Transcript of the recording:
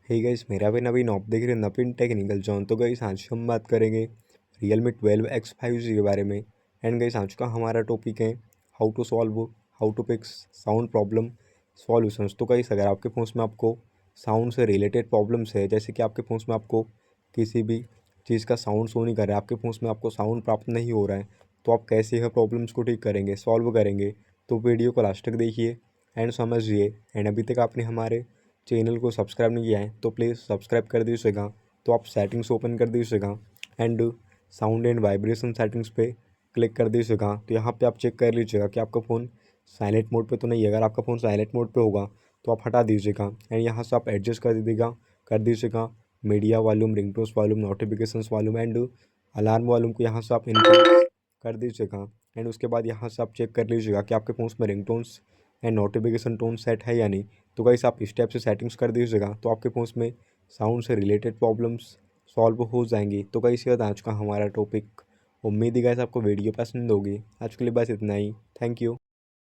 Hey guys, मेरा भी नवीन आप देख रहे हैं नवीन टेक्निकल जॉन। तो गाइस आज हम बात करेंगे Realme 12X 5G के बारे में। एंड गाइस आज का हमारा टॉपिक है how to fix sound problem solutions. तो गाइस अगर आपके फ़ोन में आपको साउंड से रिलेटेड प्रॉब्लम्स है, जैसे कि आपके फ़ोन में आपको किसी भी चीज़ का साउंड शो नहीं कर रहा है, आपके फ़ोन में आपको साउंड प्राप्त नहीं हो रहा है, तो आप कैसे यह प्रॉब्लम्स को ठीक करेंगे, सॉल्व करेंगे। तो वीडियो को लास्ट तक देखिए एंड समझिए। एंड अभी तक आपने हमारे चैनल को सब्सक्राइब नहीं किया है तो प्लीज़ सब्सक्राइब कर दीजिएगा। तो आप सेटिंग्स ओपन कर दीजिएगा and sound and vibration settings पे क्लिक कर दीजिएगा। तो यहाँ पे आप चेक कर लीजिएगा कि आपका फ़ोन साइलेंट मोड पे तो नहीं है। अगर आपका फ़ोन साइलेंट मोड पे होगा तो आप हटा दीजिएगा एंड यहाँ से आप एडजस्ट कर दीजिएगा media volume, ringtones volume, notifications volume and alarm volume को यहाँ से आप इंक्रीज कर दीजिएगा। एंड उसके बाद यहाँ से आप चेक कर लीजिएगा कि आपके फ़ोन में ringtones and notification tone set है या नहीं। तो गाइस आप स्टेप से सेटिंग्स कर दीजिएगा तो आपके फ़ोन में साउंड से रिलेटेड प्रॉब्लम्स सॉल्व हो जाएंगी। तो गाइस ये था आज का हमारा टॉपिक। उम्मीद है गाइस आपको वीडियो पसंद होगी। आज के लिए बस इतना ही। Thank you.